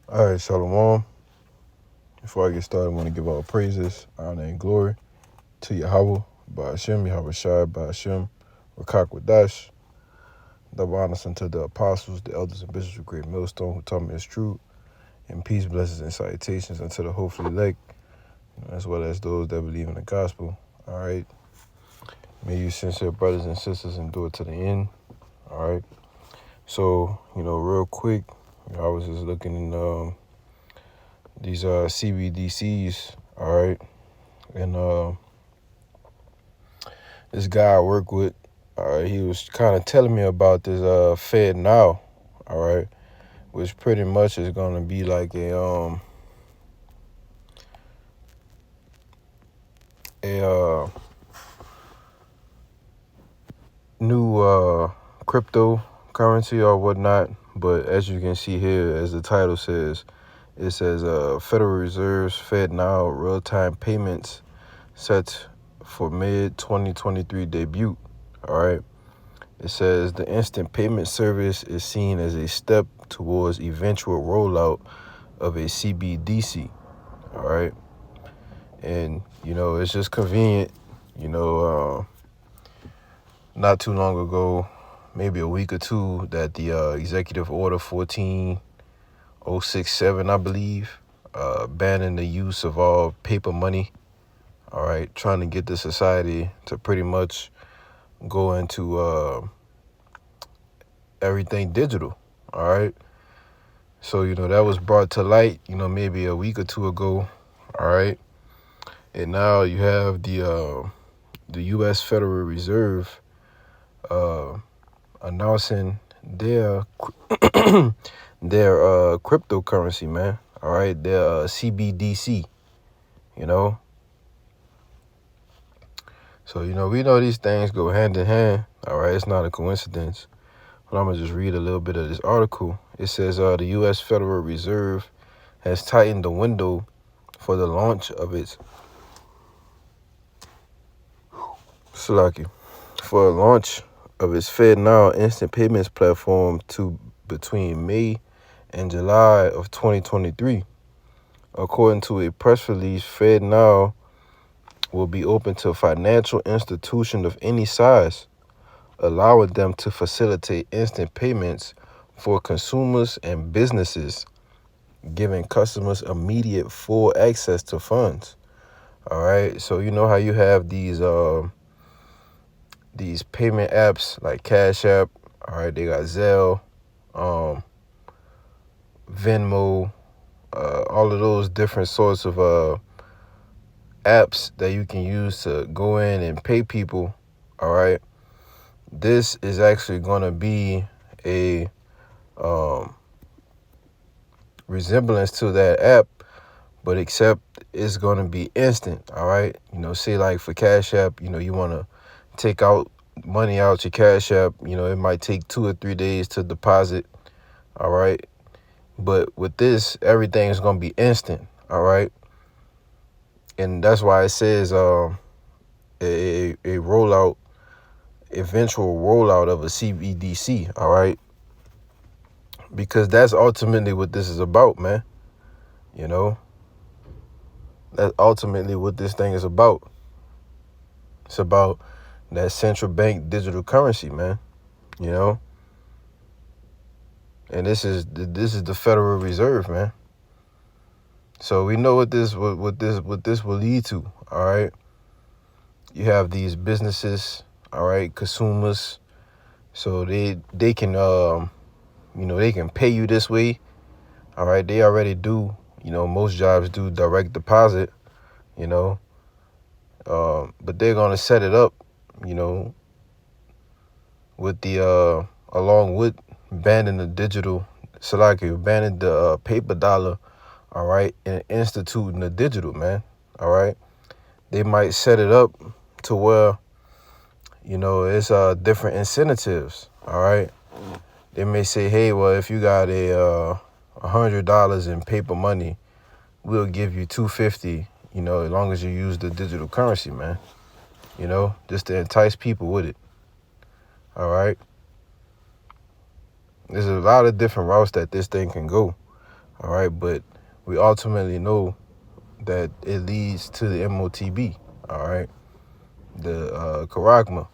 All right, Shalom. Before I get started, I want to give all praises, honor, and glory to Yahweh, Ba'ashem, Yahweh Shai, Ba'ashem, Rakak Wadash. Double honors unto the apostles, the elders, and bishops of Great Millstone who taught me it's true, and peace, blessings, and salutations unto the hopefully elect, as well as those that believe in the gospel. All right. May you sincere brothers and sisters endure to the end. All right. So, real quick, I was just looking in these CBDCs, all right, and this guy I work with, he was kind of telling me about this FedNow, all right, which pretty much is gonna be like a new cryptocurrency or whatnot. But as you can see here, as the title says, it says Federal Reserve's FedNow real-time payments set for mid-2023 debut. All right. It says the instant payment service is seen as a step towards eventual rollout of a CBDC. All right. And, it's just convenient, not too long ago, maybe a week or two, that the Executive Order 14067, I believe, banning the use of all paper money. All right. Trying to get the society to pretty much go into everything digital. All right. So, that was brought to light, maybe a week or two ago. All right. And now you have the U.S. Federal Reserve announcing their cryptocurrency, man. All right. Their CBDC, So, we know these things go hand in hand. All right. It's not a coincidence. But I'm going to just read a little bit of this article. It says the U.S. Federal Reserve has tightened the window for the launch of its FedNow instant payments platform to between May and July of 2023. According to a press release, FedNow will be open to financial institutions of any size, allowing them to facilitate instant payments for consumers and businesses, giving customers immediate full access to funds. All right. So how you have these payment apps like Cash App. All right. They got Zelle, Venmo, all of those different sorts of apps that you can use to go in and pay people. All right. This is actually going to be a resemblance to that app, but except it's going to be instant. All right. Say like for Cash App, you want to take out money out your Cash App, it might take 2 or 3 days to deposit. All right. But with this, everything is going to be instant. All right. And that's why it says a eventual rollout of a CBDC. All right. Because that's ultimately what this is about, man. That's ultimately what this thing is about. It's about that central bank digital currency, man. And this is the Federal Reserve, man. So we know what this will lead to. All right. You have these businesses, all right, consumers. So they can they can pay you this way. All right. They already do. Most jobs do direct deposit. But they're gonna set it up, with the along with banning the banning the paper dollar, all right, and instituting the digital, man, all right. They might set it up to where, it's different incentives, all right. They may say, hey, well, if you got $100 in paper money, we'll give you $250, as long as you use the digital currency, man, just to entice people with it, all right. There's a lot of different routes that this thing can go. all right? But we ultimately know that it leads to the MOTB, all right? The Karagma.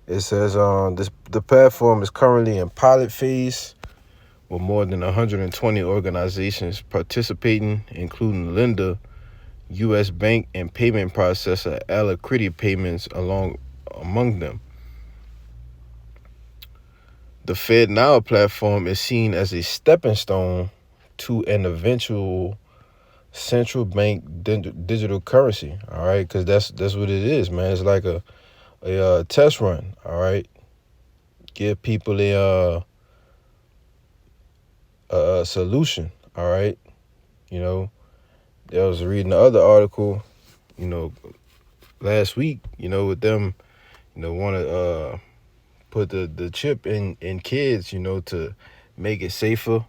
It says the platform is currently in pilot phase with more than 120 organizations participating, including Linda, U.S. bank and payment processor Alacrity Payments among them. The FedNow platform is seen as a stepping stone to an eventual central bank digital currency, all right? Because that's what it is, man. It's like a test run, all right? Give people a solution, all right? You know, I was reading the other article, last week, with them, want to put the chip in kids, to make it safer,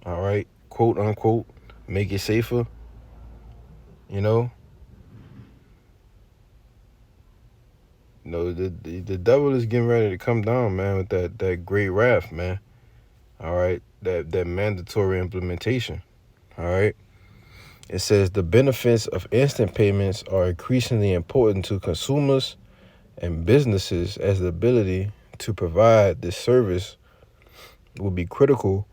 all right? Quote unquote, make it safer, you know? The devil is getting ready to come down, man, with that great wrath, man. All right, that mandatory implementation. All right. It says the benefits of instant payments are increasingly important to consumers and businesses, as the ability to provide this service will be critical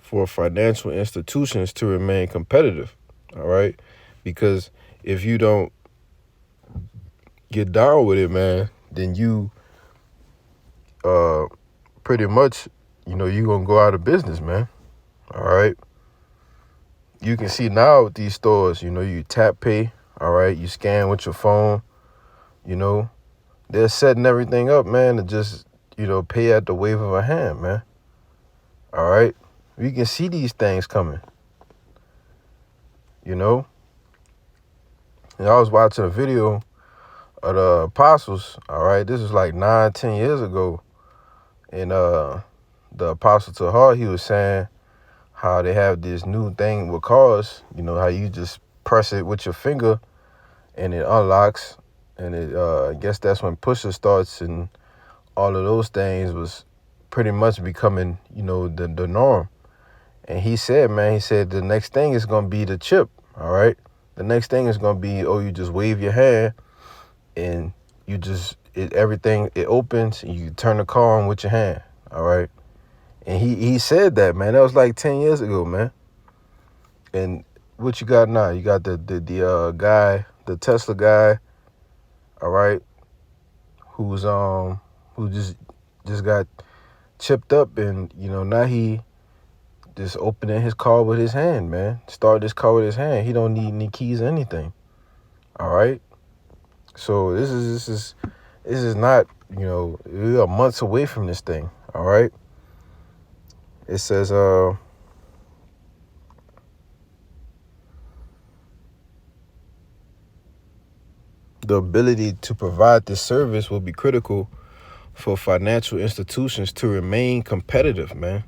for financial institutions to remain competitive. All right, because if you don't get down with it, man, then you pretty much, you're going to go out of business, man. All right. You can see now with these stores, you tap pay. All right. You scan with your phone, they're setting everything up, man, to just, pay at the wave of a hand, man. All right. You can see these things coming, And I was watching a video of the apostles. All right. This was like 9-10 years ago. And the apostle Tahar, he was saying how they have this new thing with cars, how you just press it with your finger and it unlocks. And I guess that's when pusher starts, and all of those things was pretty much becoming, the norm. And he said, the next thing is going to be the chip, all right? The next thing is going to be, you just wave your hand and you just, everything opens and you turn the car on with your hand, all right? And he said that, man. That was like 10 years ago, man. And what you got now? You got the guy, the Tesla guy, all right, who just got chipped up, and now he just opening his car with his hand, man. Start his car with his hand. He don't need any keys or anything. All right. So this is not, we are months away from this thing. All right. It says the ability to provide this service will be critical for financial institutions to remain competitive, man.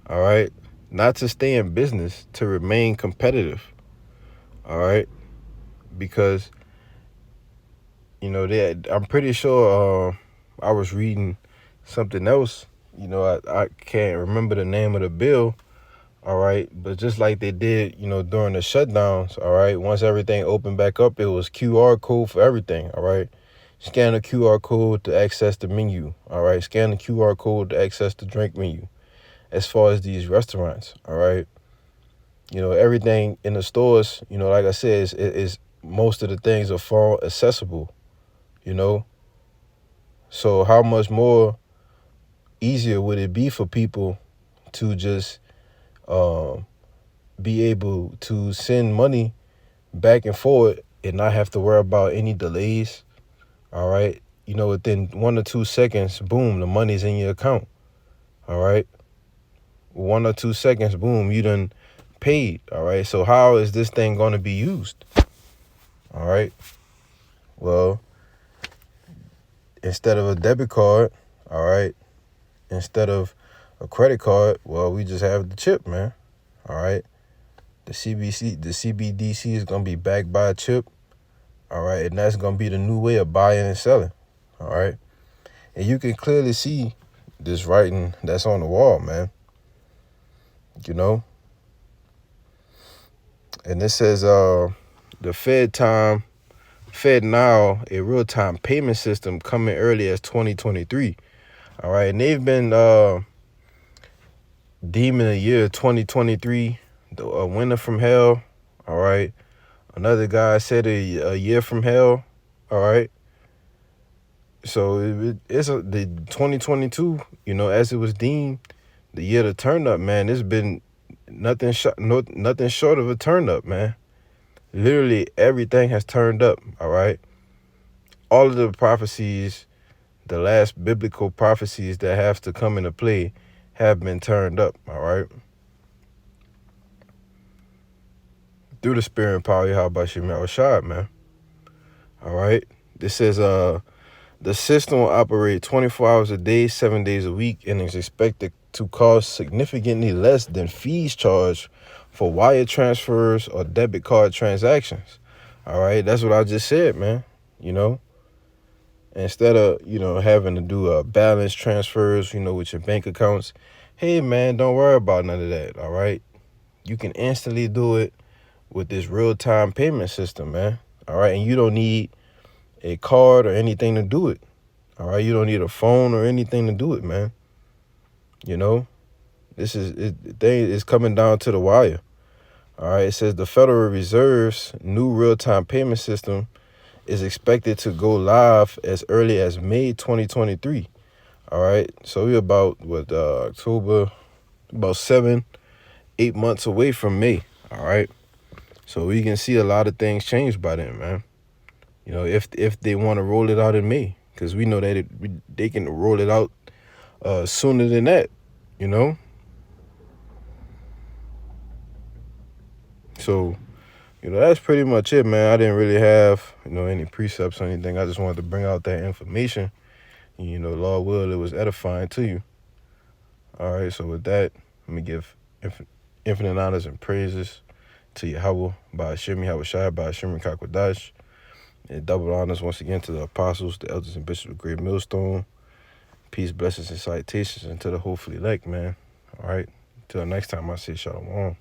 All right. Not to stay in business, to remain competitive. All right. Because, I'm pretty sure I was reading something else. I can't remember the name of the bill. All right. But just like they did, during the shutdowns. All right. Once everything opened back up, it was QR code for everything. All right. Scan the QR code to access the menu. All right. Scan the QR code to access the drink menu. As far as these restaurants. All right. Everything in the stores, like I said, is most of the things are phone accessible, So how much more easier would it be for people to just be able to send money back and forth and not have to worry about any delays? All right. Within 1 or 2 seconds, boom, the money's in your account. All right. 1 or 2 seconds, boom, you done paid. All right. So how is this thing going to be used? All right. Well, instead of a debit card, all right, instead of a credit card, well, we just have the chip, man. All right. The CBDC is going to be backed by a chip. All right. And that's going to be the new way of buying and selling. All right. And you can clearly see this writing that's on the wall, man. you know. And this says the FedNow, a real-time payment system coming early as 2023. All right, and they've been deeming the year 2023 a winter from hell. All right, another guy said a year from hell. All right, so it's the 2022. You know, as it was deemed the year to turn up, man. It's been nothing short of a turn up, man. Literally everything has turned up. All right, all of the prophecies, the last biblical prophecies that have to come into play have been turned up, all right? Through the spirit and power, how about you, Rashad, man? All right? This says the system will operate 24 hours a day, 7 days a week, and is expected to cost significantly less than fees charged for wire transfers or debit card transactions. All right? That's what I just said, man. You know? Instead of, having to do balance transfers, with your bank accounts, hey, man, don't worry about none of that, all right? You can instantly do it with this real-time payment system, man, all right? And you don't need a card or anything to do it, all right? You don't need a phone or anything to do it, man. You know, this is coming down to the wire, all right? It says the Federal Reserve's new real-time payment system is expected to go live as early as May 2023. All right. So we're about October, about 7-8 months away from May. All right. So we can see a lot of things change by then, man. You know, if they want to roll it out in May, because we know that they can roll it out sooner than that, you know. So, that's pretty much it, man. I didn't really have, any precepts or anything. I just wanted to bring out that information. Lord will, it was edifying to you. All right, so with that, let me give infinite honors and praises to Yahweh, by Hashem, Yahweh Shai, by Hashem, Kakwadash. And double honors once again to the apostles, the elders, and bishops of Great Millstone. Peace, blessings, and citations, and to the hopefully elect, man. All right, till next time, I say shalom.